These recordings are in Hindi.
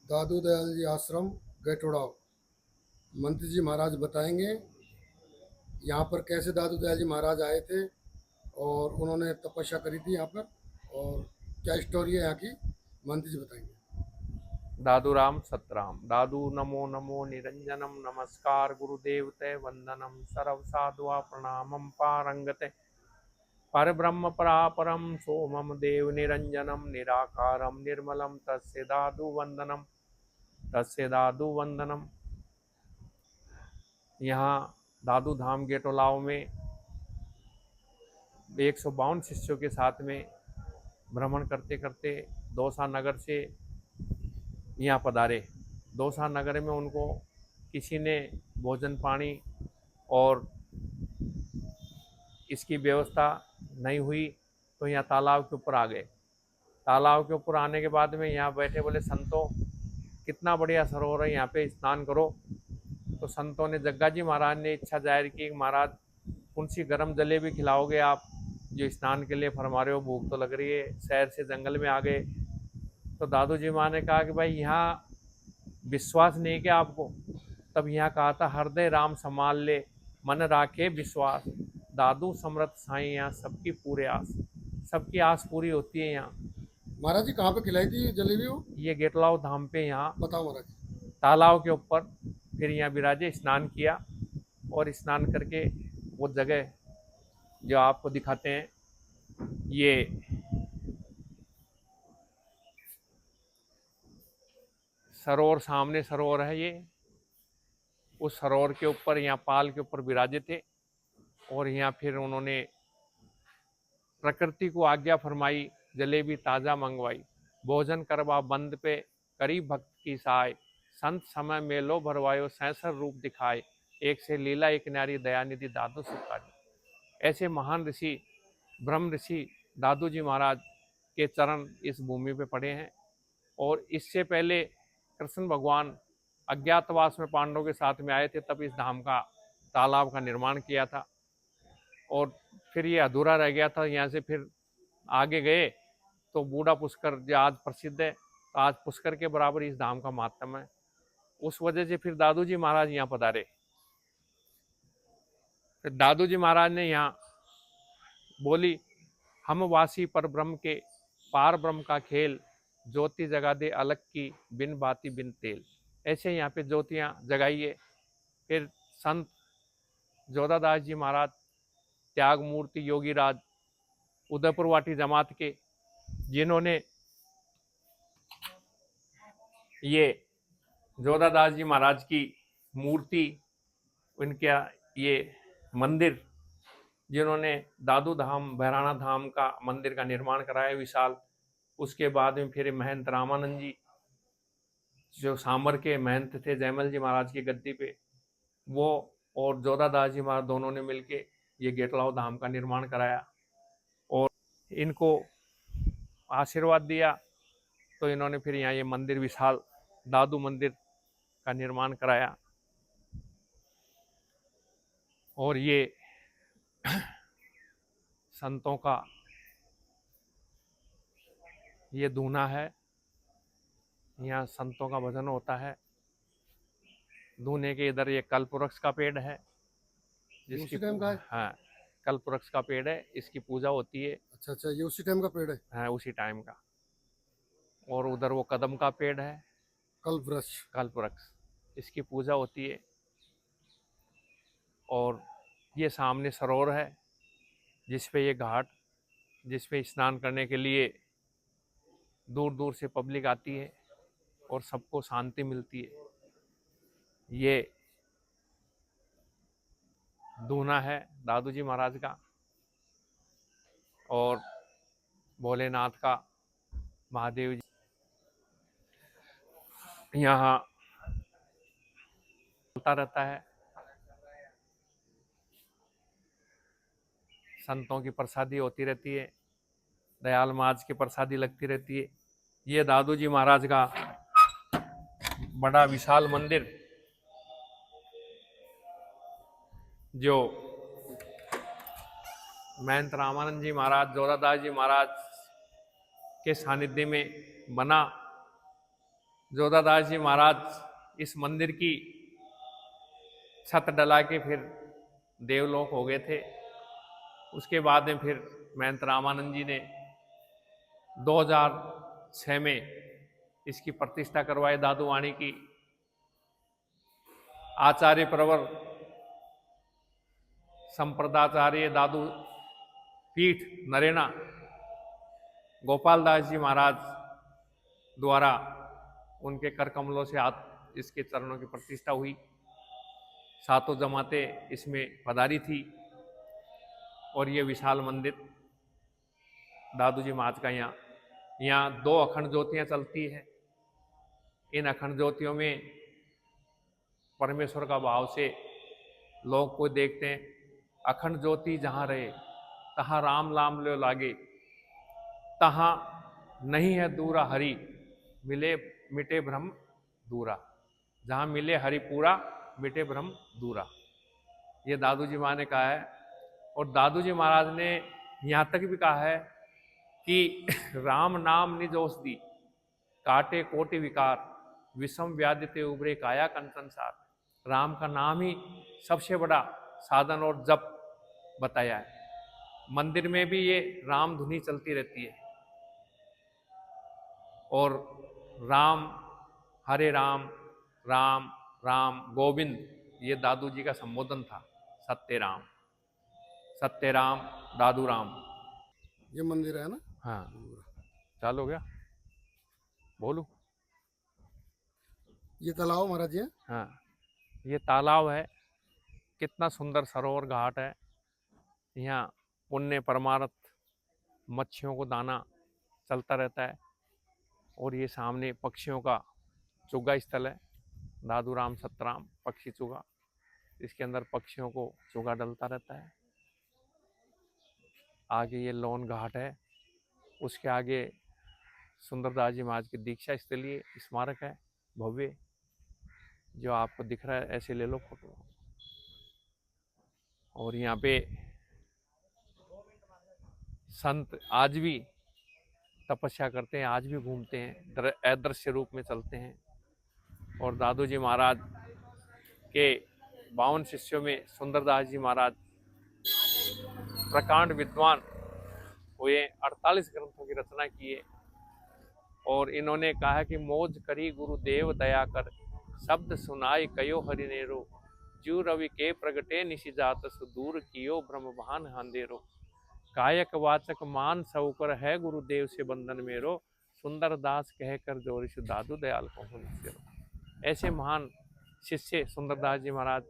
दादू दयाल जी आश्रम गेटोड़ा। मंत्री जी महाराज बताएंगे यहाँ पर कैसे दादू दयाल जी महाराज आए थे और उन्होंने तपस्या करी थी यहाँ पर, और क्या स्टोरी है यहाँ की, मंत्री जी बताएंगे। दादू राम सतराम। दादू नमो नमो निरंजनम नमस्कार गुरुदेव ते वंदनम सर्व साधुआ प्रणामम पारंगते परब्रह्म परापरम सोमम देव निरंजनम निराकारम निर्मलम तस्य दादू वंदनम। यहाँ दादू धाम गेटोलाव में 152 शिष्यों के साथ में भ्रमण करते करते दौसा नगर से यहाँ पधारे। दौसा नगर में उनको किसी ने भोजन पानी और इसकी व्यवस्था नहीं हुई, तो यहाँ तालाब के ऊपर आ गए। तालाब के ऊपर आने के बाद में यहाँ बैठे, बोले संतों कितना बढ़िया सरोवर है, यहाँ पे स्नान करो। तो संतों ने, जग्गा जी महाराज ने इच्छा जाहिर की, महाराज कौन सी गर्म जलेबी खिलाओगे आप जो स्नान के लिए फरमा रहे हो, भूख तो लग रही है। शहर से जंगल में आ गए। तो दादू जी माँ ने कहा कि भाई यहाँ विश्वास नहीं क्या आपको? तब यहाँ कहा था, हृदय राम संभाल ले मन राखे विश्वास, दादू समर्थ साईं यहाँ सबकी पूरे आस। सबकी आस पूरी होती है यहाँ। महाराज जी कहाँ पे खिलाई थी जलेबी वो, ये गेटलाव धाम पे, यहाँ बताओ महाराज जी। तालाब के ऊपर। फिर यहाँ विराजे, स्नान किया और स्नान करके वो जगह जो आपको दिखाते हैं, ये सरोवर, सामने सरोवर है ये। उस सरोवर के ऊपर, यहाँ पाल के ऊपर विराजे थे। और यहाँ फिर उन्होंने प्रकृति को आज्ञा फरमाई, जलेबी ताजा मंगवाई, भोजन करवा बंद पे करी भक्त की सहाय, संत समय मेलो भरवायो सैंसर रूप दिखाए, एक से लीला एक न्यारी दयानिधि दादू सुखारी। ऐसे महान ऋषि, ब्रह्म ऋषि दादू जी महाराज के चरण इस भूमि पे पड़े हैं। और इससे पहले कृष्ण भगवान अज्ञातवास में पांडवों के साथ में आए थे, तब इस धाम का, तालाब का निर्माण किया था। और फिर ये अधूरा रह गया था। यहाँ से फिर आगे गए तो बूढ़ा पुष्कर जो आज प्रसिद्ध है, तो आज पुष्कर के बराबर इस धाम का महात्म है। उस वजह से फिर दादू जी महाराज यहाँ पधारे। फिर दादू जी महाराज ने यहाँ बोली, हम वासी पर ब्रह्म के, पार ब्रह्म का खेल, ज्योति जगा दे अलग की बिन बाती बिन तेल। ऐसे यहाँ पे ज्योतियाँ जगाइए। फिर संत जोधादास जी महाराज, त्याग मूर्ति योगी राज, उदयपुर वाटी जमात के, जिन्होंने ये जोधादास जी महाराज की मूर्ति, उनका ये मंदिर, जिन्होंने दादू धाम बहराना धाम का मंदिर का निर्माण कराया विशाल। उसके बाद में फिर महंत रामानंद जी, जो सामर के महंत थे जयमल जी महाराज की गद्दी पे, वो और जोधादास जी महाराज दोनों ने मिलके ये गेटलाव धाम का निर्माण कराया और इनको आशीर्वाद दिया। तो इन्होंने फिर यहाँ ये मंदिर, विशाल दादू मंदिर का निर्माण कराया। और ये संतों का ये दूना है, यहाँ संतों का भजन होता है। दूने के इधर ये कल्पवृक्ष का पेड़ है, ये जिसकी उसी टाइम का है? हाँ, कल्पवृक्ष का पेड़ है, इसकी पूजा होती है। अच्छा अच्छा, ये उसी टाइम का पेड़ है। हाँ, उसी टाइम का। और उधर वो कदम का पेड़ है, कल वृक्ष। कल्पवृक्ष, इसकी पूजा होती है। और ये सामने सरोवर है, जिस पे ये घाट, जिस पे स्नान करने के लिए दूर दूर से पब्लिक आती है और सबको शांति मिलती है। ये दूना है दादू जी महाराज का और भोलेनाथ का, महादेव जी यहाँ चलता रहता है। संतों की प्रसादी होती रहती है, दयाल महाराज की प्रसादी लगती रहती है। ये दादू जी महाराज का बड़ा विशाल मंदिर, जो महंत रामानंद जी महाराज, जोरादास जी महाराज के सानिध्य में बना। जोधादास जी महाराज इस मंदिर की छत डला के फिर देवलोक हो गए थे। उसके बाद में फिर महंत रामानंद जी ने 2006 में इसकी प्रतिष्ठा करवाई दादू वाणी की। आचार्य प्रवर संप्रदाचार्य दादू पीठ नरेना गोपाल दास जी महाराज द्वारा उनके कर कमलों से इसके चरणों की प्रतिष्ठा हुई। सातों जमातें इसमें पधारी थी और ये विशाल मंदिर दादू जी महाराज का यहाँ 2 अखंड ज्योतियाँ चलती है। इन अखंड ज्योतियों में परमेश्वर का भाव से लोग को देखते हैं। अखंड ज्योति जहाँ रहे तहाँ राम नाम लो लागे, तहाँ नहीं है दूरा हरि, मिले मिटे भ्रम दूरा। जहाँ मिले हरि पूरा, मिटे भ्रम दूरा। ये दादू जी महाराज ने कहा है। और दादू जी महाराज ने यहाँ तक भी कहा है कि राम नाम निज औषधि, काटे कोटि विकार, विषम व्याधि ते उभरे काया कंचन सार। राम का नाम ही सबसे बड़ा साधन और जप बताया है। मंदिर में भी ये राम धुनी चलती रहती है और राम हरे राम राम राम गोविंद, ये दादू जी का संबोधन था। सत्य राम दादू राम। ये मंदिर है ना? हाँ, चालू हो गया, बोलू। ये तालाब महाराज जी है? हाँ, ये तालाब है। कितना सुंदर सरोवर घाट है। यहाँ पुण्य परमार्थ मच्छियों को दाना चलता रहता है। और ये सामने पक्षियों का चुगा स्थल है, दादू राम सतराम पक्षी चुगा। इसके अंदर पक्षियों को चुगा डलता रहता है। आगे ये लोन घाट है, उसके आगे सुंदरदास जी महाराज की दीक्षा स्थलीय स्मारक है भव्य, जो आपको दिख रहा है। ऐसे ले लो फोटो। और यहाँ पे संत आज भी तपस्या करते हैं, आज भी घूमते हैं, अदृश्य रूप में चलते हैं। और दादू जी महाराज के 52 शिष्यों में सुंदरदास जी महाराज प्रकांड विद्वान हुए, 48 ग्रंथों की रचना किए। और इन्होंने कहा कि मौज करी गुरुदेव दया कर, शब्द सुनाई कयो हरिनेरो, जू रवि के प्रगटे निशि जात, सुदूर कियो ब्रह्म भान अंधेरो। कायक वाचक मान सऊकर है गुरुदेव से बंधन मेरो, सुंदर दास कह कर जोरिश दादू दयाल को हुन। ऐसे महान शिष्य सुंदरदास जी महाराज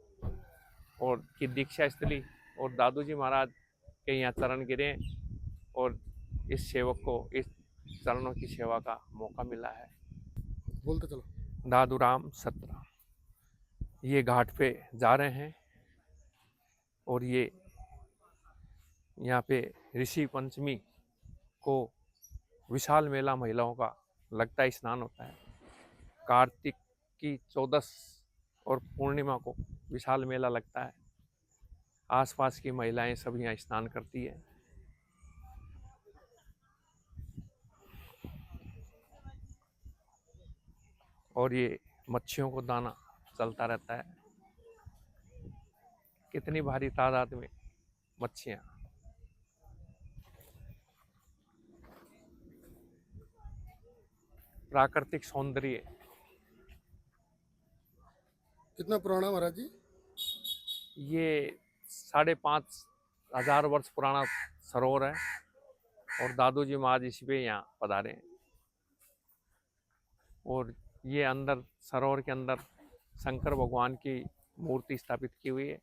और की दीक्षा स्थली और दादू जी महाराज के यहाँ चरण गिरे और इस सेवक को इस चरणों की सेवा का मौका मिला है। बोलते चलो। दादू राम सतराम ये घाट पे जा रहे हैं। और ये यहाँ पे ऋषि पंचमी को विशाल मेला महिलाओं का लगता है, स्नान होता है। कार्तिक की 14 और पूर्णिमा को विशाल मेला लगता है। आसपास की महिलाएं सब यहाँ स्नान करती है। और ये मच्छियों को दाना चलता रहता है। कितनी भारी तादाद में मच्छियाँ। प्राकृतिक सौंदर्य। कितना पुराना महाराज जी? ये 5,500 वर्ष पुराना सरोवर है। और दादू जी महाराज इसी पे यहाँ पधारे हैं। और ये अंदर सरोवर के अंदर शंकर भगवान की मूर्ति स्थापित की हुई है।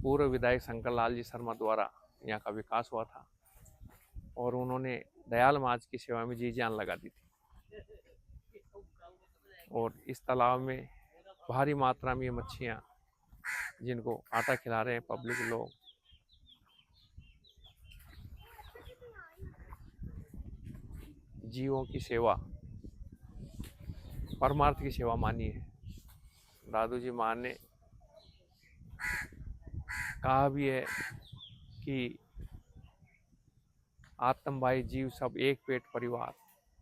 पूर्व विधायक शंकर लाल जी शर्मा द्वारा यहाँ का विकास हुआ था और उन्होंने दयाल महाराज की सेवा में जी जान लगा दी थी। और इस तालाब में भारी मात्रा में ये मच्छियाँ, जिनको आटा खिला रहे हैं पब्लिक लोग, जीवों की सेवा, परमार्थ की सेवा मानी है। दादू जी महाराज ने कहा भी है कि आत्म भाई जीव सब एक पेट परिवार,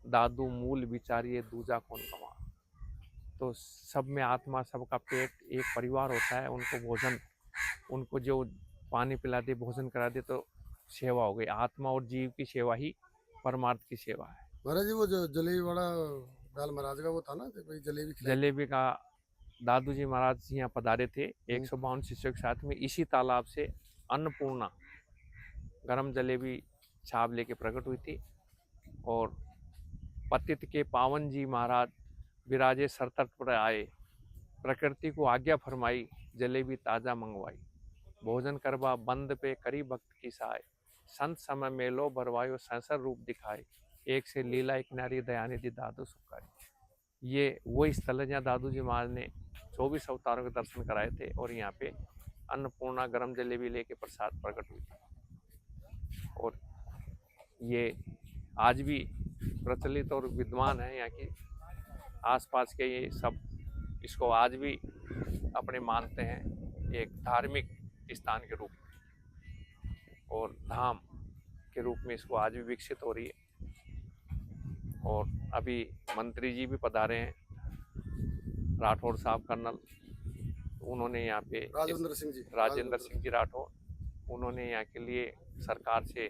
दादू मूल विचारिए दूजा कौन कमा। तो सब में आत्मा, सबका पेट एक परिवार होता है। उनको भोजन, उनको जो पानी पिला दे, भोजन करा दे तो सेवा हो गई। आत्मा और जीव की सेवा ही परमार्थ की सेवा है। महाराज जी वो जो जलेबी वाला दाल महाराज का वो था ना, तो भाई जलेबी खिलाई। जलेबी का दादू जी महाराज यहाँ पधारे थे 152 शिष्यों के साथ में। इसी तालाब से अन्नपूर्णा गरम जलेबी छाप लेके प्रकट हुई थी। और पतित के पावन जी महाराज विराजे सरतट पर आए, प्रकृति को आज्ञा फरमाई, जलेबी ताजा मंगवाई। भोजन करवा बंद पे करी भक्त की सहाय, संत समय मेलो भरवायो संसर रूप दिखाए। एक से लीला एक नारी दयानिधि दादू सुखारी। ये वो स्थल है जहाँ दादू जी महाराज ने 24 अवतारों के दर्शन कराए थे और यहाँ पे अन्नपूर्णा गरम जलेबी लेके प्रसाद प्रकट हुई थी। और ये आज भी प्रचलित और विद्वान है यहाँ की आसपास के ये सब, इसको आज भी अपने मानते हैं एक धार्मिक स्थान के रूप में और धाम के रूप में इसको आज भी विकसित हो रही है। और अभी मंत्री जी भी पधारे हैं, राठौड़ साहब कर्नल, उन्होंने यहाँ पे राजेंद्र सिंह जी राठौड़, उन्होंने यहाँ के लिए सरकार से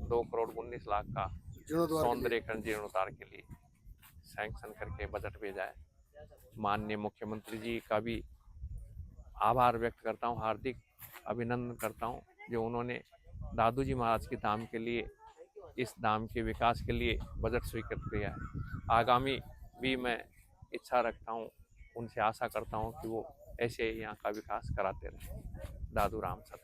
2 करोड़ 19 लाख का सौंदर्यीकरण जीर्णोद्धार के लिए सैंक्शन करके बजट भेजा है। माननीय मुख्यमंत्री जी का भी आभार व्यक्त करता हूँ, हार्दिक अभिनंदन करता हूँ जो उन्होंने दादू जी महाराज के धाम के लिए, इस धाम के विकास के लिए बजट स्वीकृत किया है। आगामी भी मैं इच्छा रखता हूँ, उनसे आशा करता हूँ कि वो ऐसे यहाँ का विकास कराते रहें। दादू राम सत।